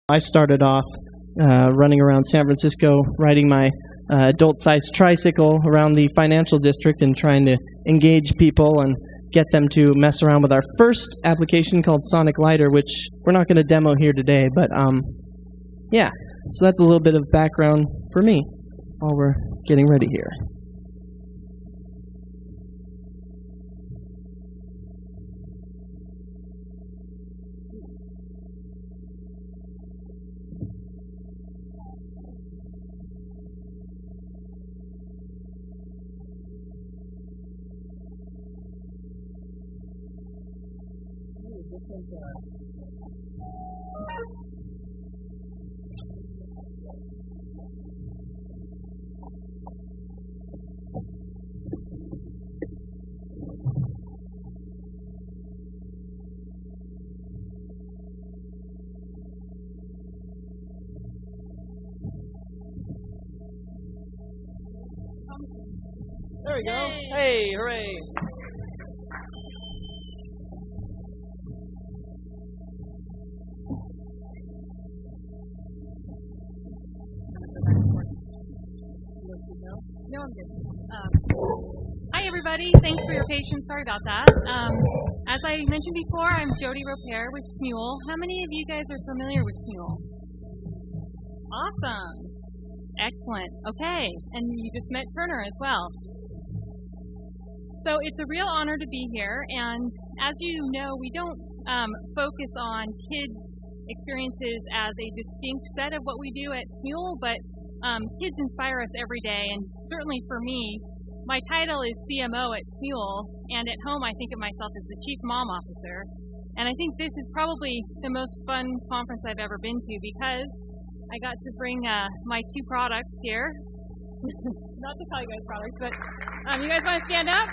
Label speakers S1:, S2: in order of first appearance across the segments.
S1: I started off running around San Francisco, riding my adult-sized tricycle around the financial district and trying to engage people and get them to mess around with our first application called Sonic Lighter, which we're not going to demo here today, but yeah. So that's a little bit of background for me while we're getting ready here. There we go. Hey, hooray.
S2: No, I'm good. Hi, everybody. Thanks for your patience. Sorry about that. As I mentioned before, I'm Jody Roper with Smule. How many of you guys are familiar with Smule? Awesome. Excellent. Okay. And you just met Turner as well. So it's a real honor to be here. And as you know, we don't focus on kids' experiences as a distinct set of what we do at Smule, but kids inspire us every day, and certainly for me, my title is CMO at Smule, and at home I think of myself as the Chief Mom Officer. And I think this is probably the most fun conference I've ever been to because I got to bring my two products here. Not to call you guys products, but you guys want to stand up?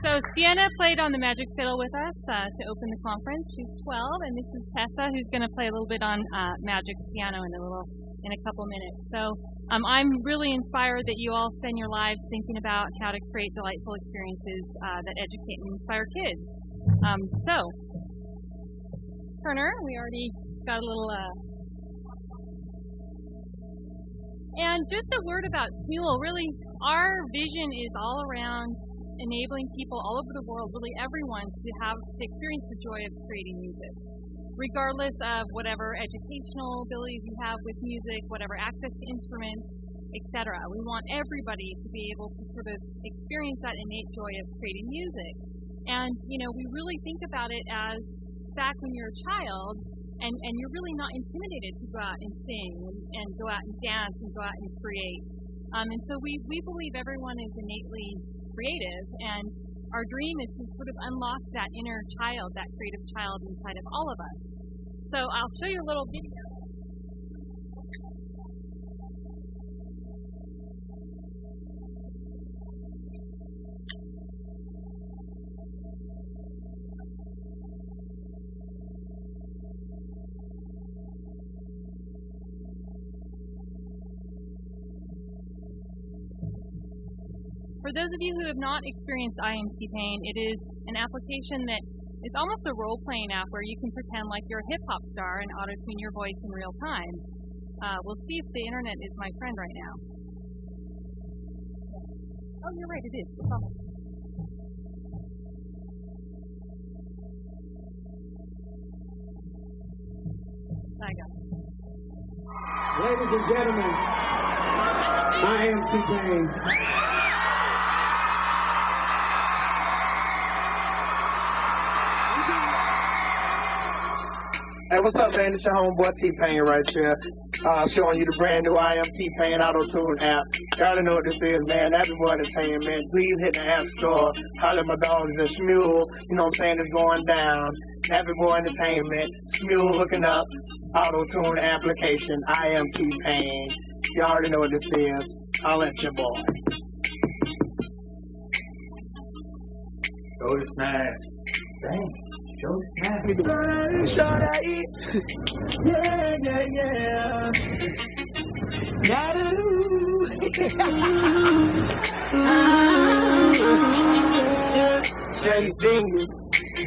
S2: So Sienna played on the Magic Fiddle with us to open the conference. She's 12, and this is Tessa, who's going to play a little bit on Magic piano in a couple minutes. So I'm really inspired that you all spend your lives thinking about how to create delightful experiences that educate and inspire kids. So, Turner, we already got a little... And just a word about Smule. Really, our vision is all around enabling people all over the world, really everyone, to experience the joy of creating music, regardless of whatever educational abilities you have with music, whatever access to instruments, etc. We want everybody to be able to sort of experience that innate joy of creating music. And, you know, we really think about it as back when you're a child and you're really not intimidated to go out and sing and go out and dance and go out and create. And so we believe everyone is innately creative, and our dream is to sort of unlock that inner child, that creative child inside of all of us. So I'll show you a little video. For those of you who have not experienced IMT Pain, it is an application that is almost a role-playing app where you can pretend like you're a hip-hop star and auto-tune your voice in real time. We'll see if the internet is my friend right now. Oh, you're right, it is. It's almost. I got it.
S3: Ladies and gentlemen, IMT Pain. Hey, what's up, man? It's your homeboy T-Pain right here. Showing you the brand new IMT Pain Auto-Tune app. You already know what this is, man. Everyone Entertainment. Please hit the App Store. Holler at my dogs at Smule. You know what I'm saying? It's going down. Everyone Entertainment. Smule hooking up. Auto-Tune application. IMT Pain. You already know what this is. I'll let your boy.
S4: Go to Smash. Thanks. Go Smash.
S3: Yeah, yeah, yeah. Steady fingers.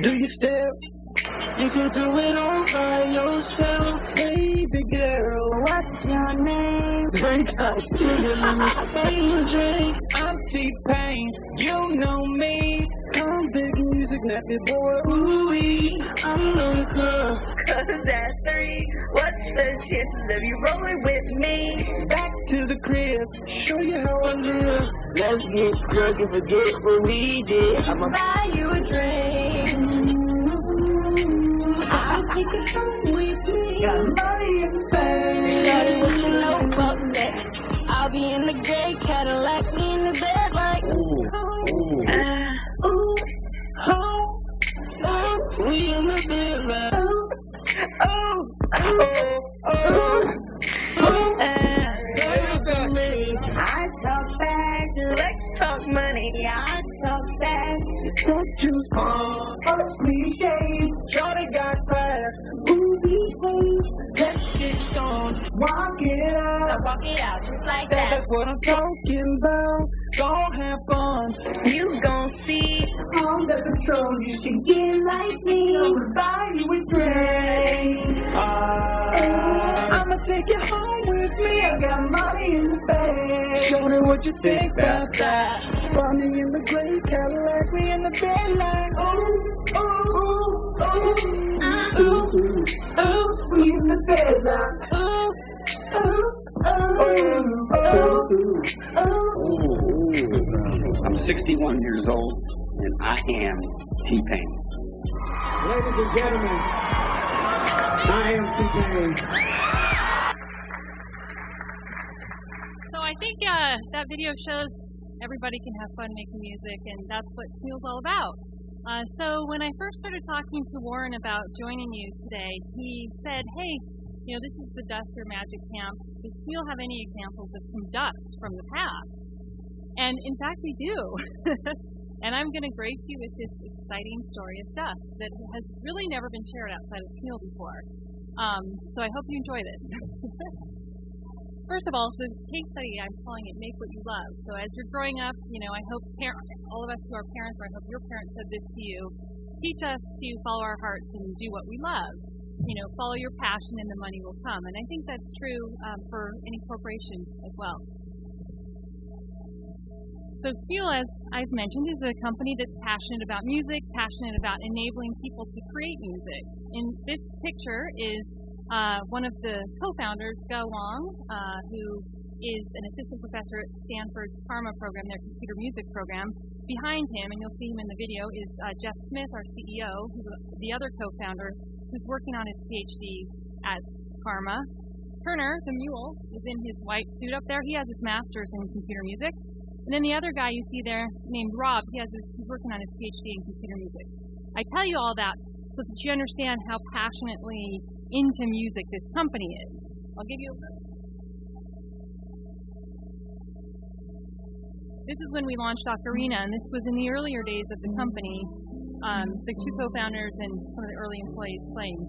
S3: Do you step? You can do it all by yourself. Hey, springtime.
S5: I'm T-Pain, you know me. I'm big music, nappy boy, ooh-wee. I'm on the club.
S6: Cause at 3, what's the chances of you rolling with me?
S5: Back to the crib, show you how I live.
S3: Let's get drunk and forget what we did.
S6: I'ma buy you a drink. I'll take it home with me.
S5: Got money in the bank.
S6: Shawty, what you know about that? I'll be in the gray Cadillac, me in the bed like ooh,
S5: We in the bed like
S6: I talk fast, let's talk money. I talk fast.
S5: Don't choose calm, cliche. Shorty got fast.
S6: Ooh, behave.
S5: Let's get on, walk it out.
S6: So walk it out just like that.
S5: That's what I'm talking about. Don't have fun.
S6: You gon' see
S5: Under control, you should get like me. I'ma buy you a drink. I'ma take you home with me. I got money in the bank. Show me what you think about that. Find me in the gray Cadillac, we in the bed like we in the bed like
S7: I'm 61 years old, and I am T-Pain.
S3: Ladies and gentlemen, I am T-Pain.
S2: So I think that video shows everybody can have fun making music, and that's what Smule's all about. So when I first started talking to Warren about joining you today, he said, hey, you know, this is the Duster Magic Camp. Does Smule have any examples of some dust from the past? And in fact, we do. And I'm going to grace you with this exciting story of dust that has really never been shared outside of Smule before. So I hope you enjoy this. First of all, the case study, I'm calling it Make What You Love. So as you're growing up, you know, I hope all of us who are parents, or I hope your parents said this to you, teach us to follow our hearts and do what we love. You know, follow your passion and the money will come. And I think that's true for any corporation as well. So Smule, as I've mentioned, is a company that's passionate about music, passionate about enabling people to create music. In this picture is one of the co-founders, Ge Wang, who is an assistant professor at Stanford's Karma program, their computer music program. Behind him, and you'll see him in the video, is Jeff Smith, our CEO, who's the other co-founder, who's working on his PhD at Karma. Turner, the Mule, is in his white suit up there. He has his master's in computer music. And then the other guy you see there, named Rob, he's working on his PhD in computer music. I tell you all that so that you understand how passionately into music this company is. I'll give you a look. This is when we launched Ocarina, and this was in the earlier days of the company, the two co-founders and some of the early employees playing.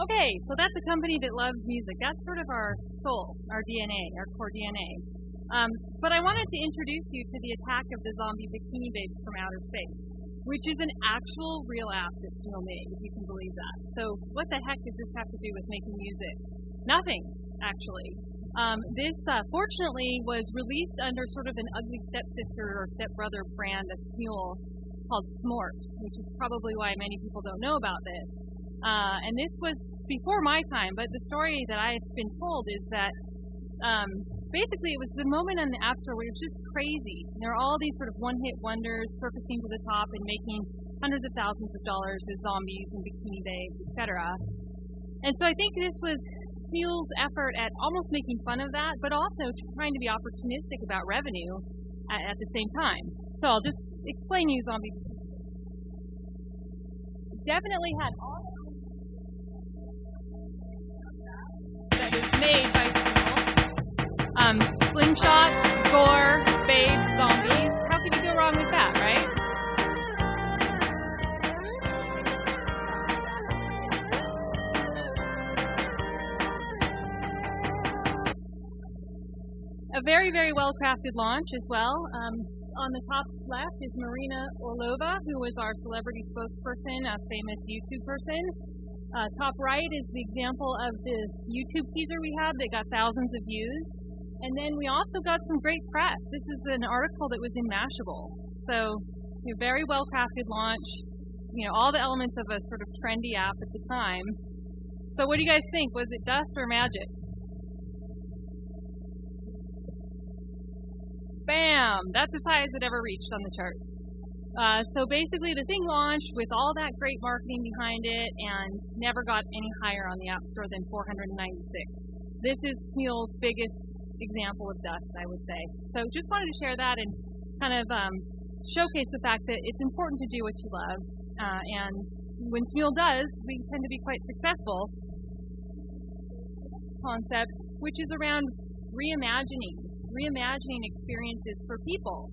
S2: Okay, so that's a company that loves music. That's sort of our soul, our DNA, our core DNA. But I wanted to introduce you to the Attack of the Zombie Bikini Babes from Outer Space, which is an actual real app that Smule made, if you can believe that. So what the heck does this have to do with making music? Nothing, actually. This, fortunately, was released under sort of an ugly stepsister or stepbrother brand of Smule called Smort, which is probably why many people don't know about this. And this was before my time, but the story that I've been told is that basically it was the moment on the App Store where it was just crazy. There are all these sort of one-hit wonders surfacing to the top and making hundreds of thousands of dollars with zombies and bikini babes, etc. And so I think this was Smule's effort at almost making fun of that, but also trying to be opportunistic about revenue at the same time. So I'll just explain you Zombie. Definitely had all that was made by Smule. Slingshots, gore, babes, zombies. How could you go wrong with that, right? A very, very well-crafted launch as well. On the top left is Marina Orlova, who was our celebrity spokesperson, a famous YouTube person. Top right is the example of the YouTube teaser we had that got thousands of views. And then we also got some great press. This is an article that was in Mashable. So, very well-crafted launch. All the elements of a sort of trendy app at the time. So what do you guys think? Was it dust or magic? Bam! That's as high as it ever reached on the charts. So basically the thing launched with all that great marketing behind it and never got any higher on the App Store than 496. This is Smule's biggest example of dust, I would say. So just wanted to share that and kind of showcase the fact that it's important to do what you love. And when Smule does, we tend to be quite successful. Concept, which is around reimagining experiences for people.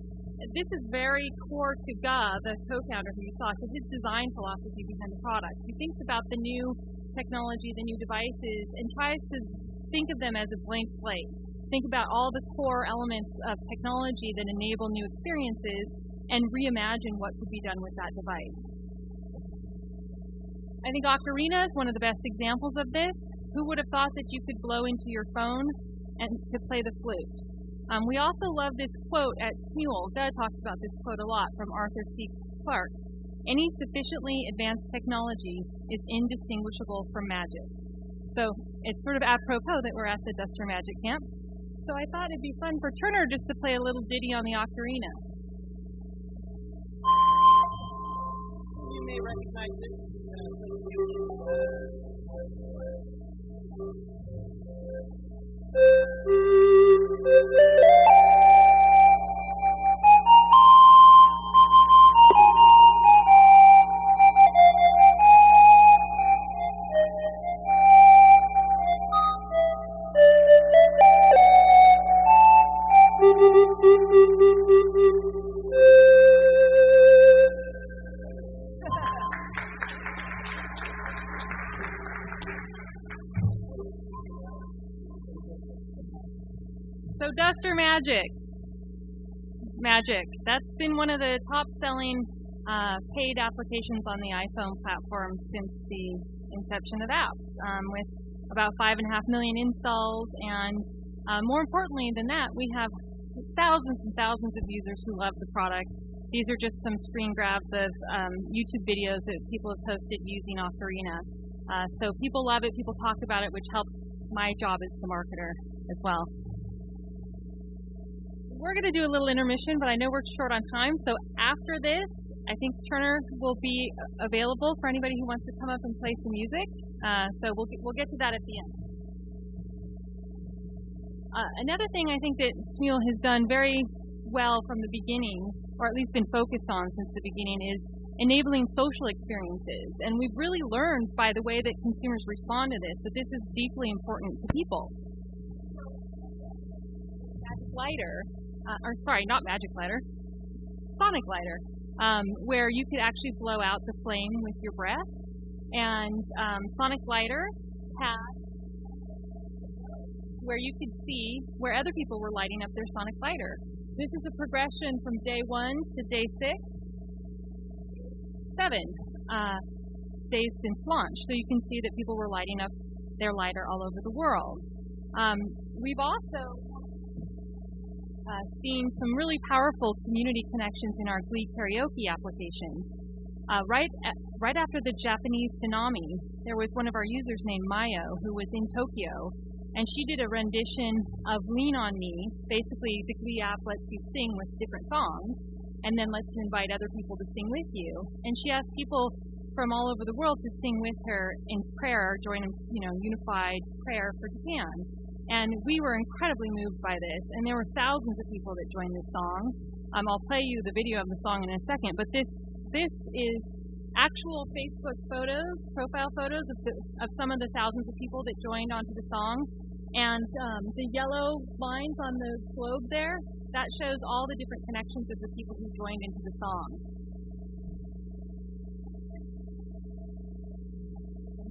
S2: This is very core to Ga, the co-founder who you saw, to his design philosophy behind the products. He thinks about the new technology, the new devices, and tries to think of them as a blank slate. Think about all the core elements of technology that enable new experiences and reimagine what could be done with that device. I think Ocarina is one of the best examples of this. Who would have thought that you could blow into your phone and to play the flute? We also love this quote at Smule. Doug talks about this quote a lot from Arthur C. Clarke. Any sufficiently advanced technology is indistinguishable from magic. So it's sort of apropos that we're at the Duster Magic Camp. So I thought it'd be fun for Turner just to play a little ditty on the ocarina. You may recognize it. So Duster Magic. That's been one of the top-selling paid applications on the iPhone platform since the inception of apps, with about 5.5 million installs, and more importantly than that, we have thousands and thousands of users who love the product. These are just some screen grabs of YouTube videos that people have posted using Ocarina. So people love it, people talk about it, which helps my job as the marketer as well. We're going to do a little intermission, but I know we're short on time, so after this, I think Turner will be available for anybody who wants to come up and play some music. So we'll get to that at the end. Another thing I think that Smule has done very well from the beginning, or at least been focused on since the beginning, is enabling social experiences. And we've really learned by the way that consumers respond to this, that this is deeply important to people. Magic Lighter, or sorry, not Magic Lighter, Sonic Lighter, where you could actually blow out the flame with your breath. And Sonic Lighter had where you could see where other people were lighting up their Sonic Lighter. This is a progression from day 1 to day 7 days since launch. So you can see that people were lighting up their lighter all over the world. We've also seen some really powerful community connections in our Glee karaoke application. Right after the Japanese tsunami, there was one of our users named Mayo who was in Tokyo, and she did a rendition of Lean on Me. Basically, the Glee app lets you sing with different songs, and then lets you invite other people to sing with you. And she asked people from all over the world to sing with her in prayer, join a unified prayer for Japan. And we were incredibly moved by this, and there were thousands of people that joined this song. I'll play you the video of the song in a second, but this is actual Facebook photos, profile photos of some of the thousands of people that joined onto the song. And the yellow lines on the globe there, that shows all the different connections of the people who joined into the song.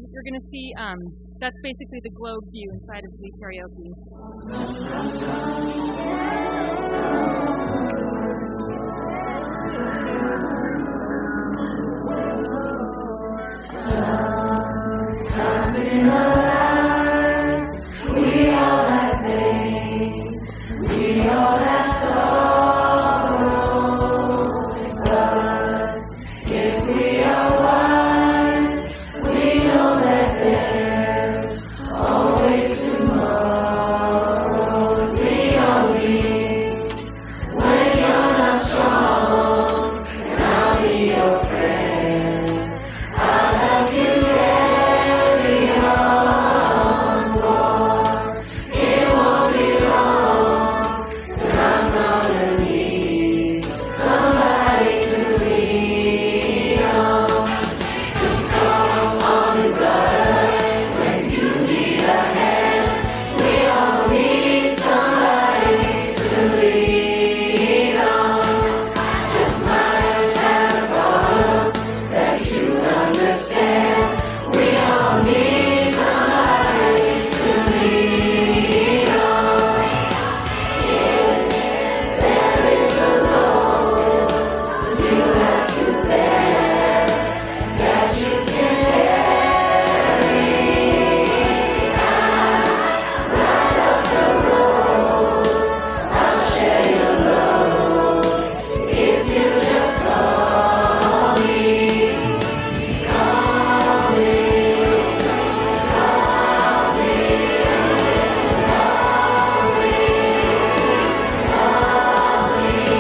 S2: You're going to see, that's basically the globe view inside of Glee Karaoke.
S5: Sometimes in our lives, we all have pain, we all have sorrow, but if we are wise, we know that there's always tomorrow. We are weak when you're not strong, and I'll be your friend. I'll help you carry on, for it won't be long till I'm gonna need somebody to lean on. Just call on me, brother, when you need a hand. We all need somebody to lean on. Just might have a problem that you understand. We all need somebody to lean on. There is a load you have to bear that you can carry. Right up the road, I'll share your load if you just call me. Call me, call me, call me, call me, call me.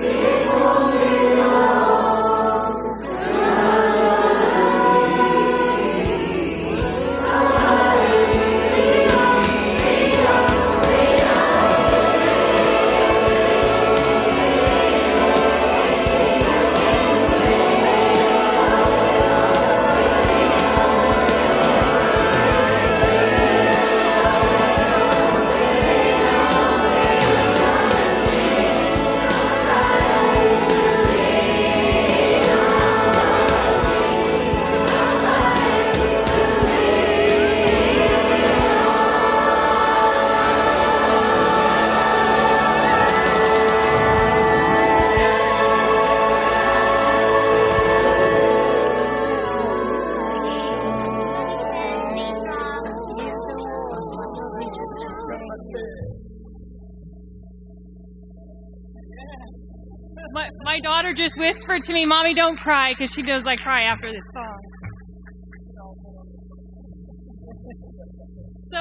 S5: It won't be long till I'm somebody to lean on.
S2: My daughter just whispered to me, "Mommy, don't cry," because she knows I cry after this song. So,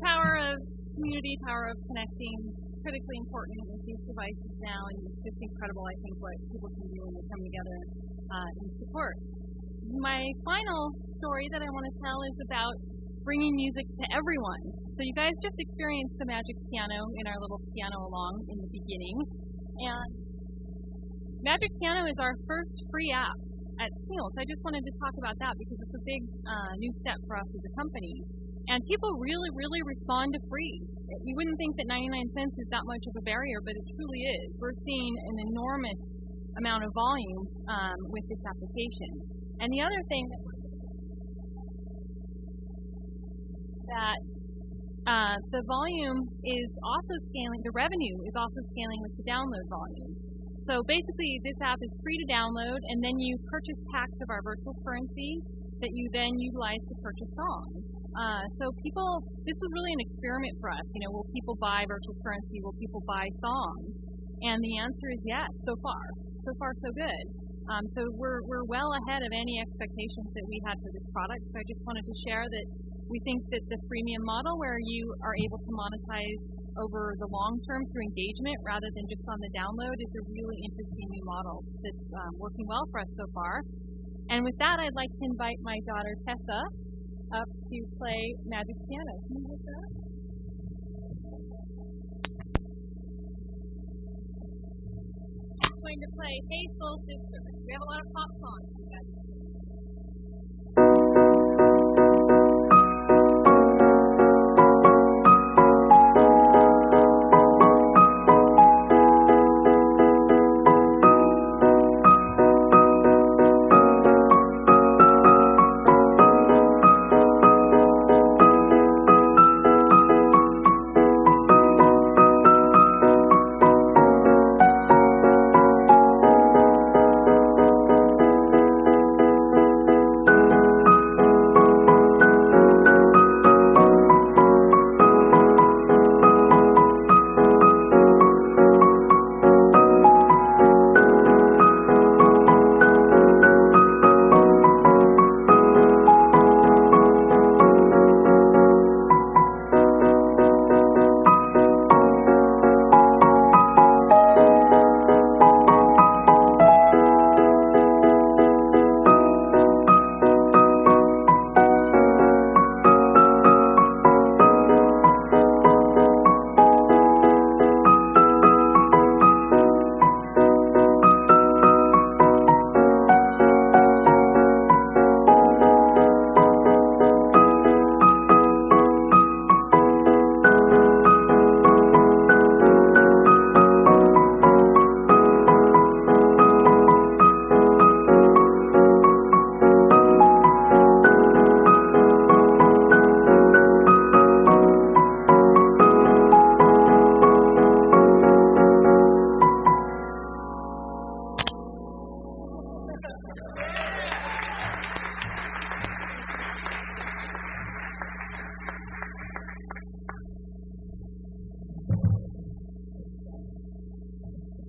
S2: power of community, power of connecting, critically important with these devices now, and it's just incredible, I think, what people can do when they come together and support. My final story that I want to tell is about bringing music to everyone. So you guys just experienced the Magic Piano in our little piano along in the beginning. And Magic Piano is our first free app at Smule. So I just wanted to talk about that because it's a big new step for us as a company. And people really, really respond to free. You wouldn't think that 99 cents is that much of a barrier, but it truly is. We're seeing an enormous amount of volume with this application. And the other thing that the volume is also scaling, the revenue is also scaling with the download volume. So basically this app is free to download, and then you purchase packs of our virtual currency that you then utilize to purchase songs. So people, this was really an experiment for us. You know, will people buy virtual currency? Will people buy songs? And the answer is yes, so far. So far, so good. So we're well ahead of any expectations that we had for this product. So I just wanted to share that We think that the freemium model, where you are able to monetize over the long term through engagement rather than just on the download, is a really interesting new model that's working well for us so far. And with that, I'd like to invite my daughter Tessa up to play Magic Piano. Can you hold that? I'm going to play Hey Soul Sister. We have a lot of pop songs. You guys.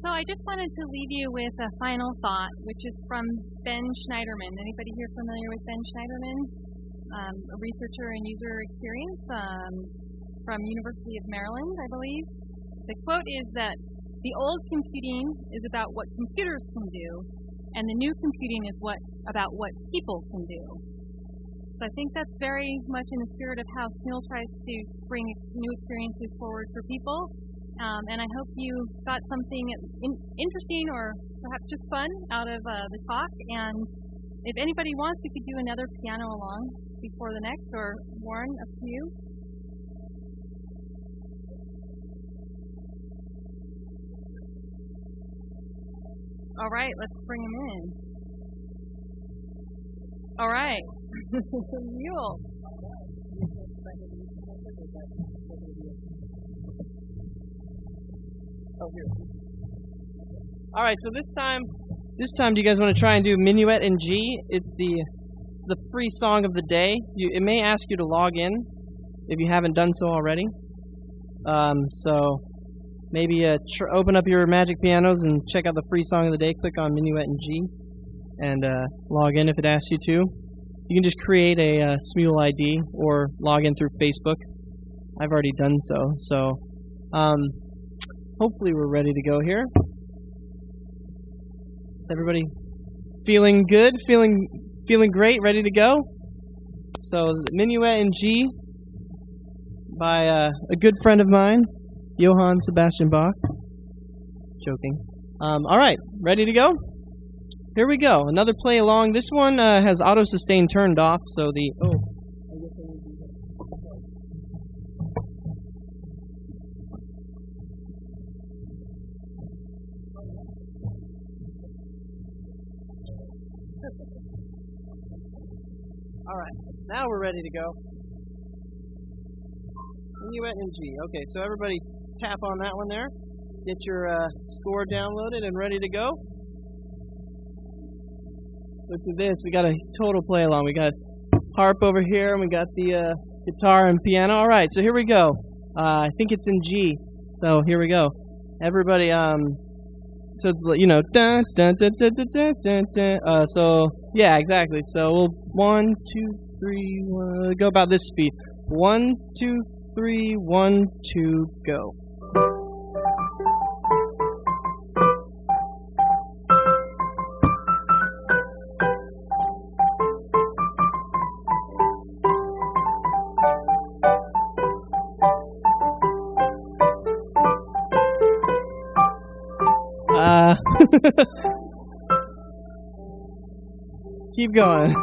S2: So I just wanted to leave you with a final thought, which is from Ben Schneiderman. Anybody here familiar with Ben Schneiderman? A researcher in user experience from University of Maryland, I believe. The quote is that the old computing is about what computers can do, and the new computing is about what people can do. So I think that's very much in the spirit of how Smule tries to bring new experiences forward for people. And I hope you got something interesting or perhaps just fun out of the talk. And if anybody wants, we could do another piano along before the next, or Warren, up to you. All right, let's bring him in. All right, Mule.
S1: Oh, here. All right, so this time, do you guys want to try and do Minuet in G? It's the free song of the day. It may ask you to log in if you haven't done so already. So maybe open up your Magic Pianos and check out the free song of the day. Click on Minuet in G and log in if it asks you to. You can just create a Smule ID or log in through Facebook. I've already done so. So hopefully we're ready to go here. Is everybody feeling good? Feeling great? Ready to go? So Minuet in G by a good friend of mine, Johann Sebastian Bach. Joking. All right, ready to go? Here we go. Another play along. This one has auto sustain turned off, so the All right, now we're ready to go. Minuet in G. Okay, so everybody tap on that one there. Get your score downloaded and ready to go. Look at this. We got a total play along. We got harp over here, and we got the guitar and piano. All right, so here we go. I think it's in G. So here we go. Everybody, so it's, you know, dun dun dun dun dun dun dun. So yeah, exactly. So we'll 1, 2. 3, 1, go about this speed. 1, 2, 3, 1, 2, go. Keep going.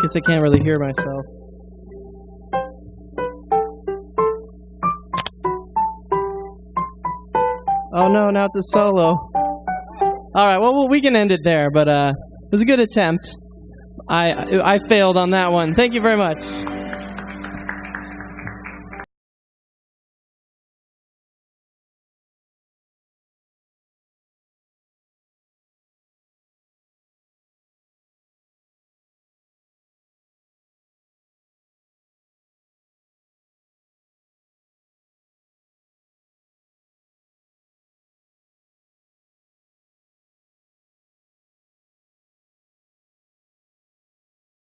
S1: Guess I can't really hear myself. Oh no, now it's a solo. Alright, well, we can end it there, but it was a good attempt. I failed on that one. Thank you very much.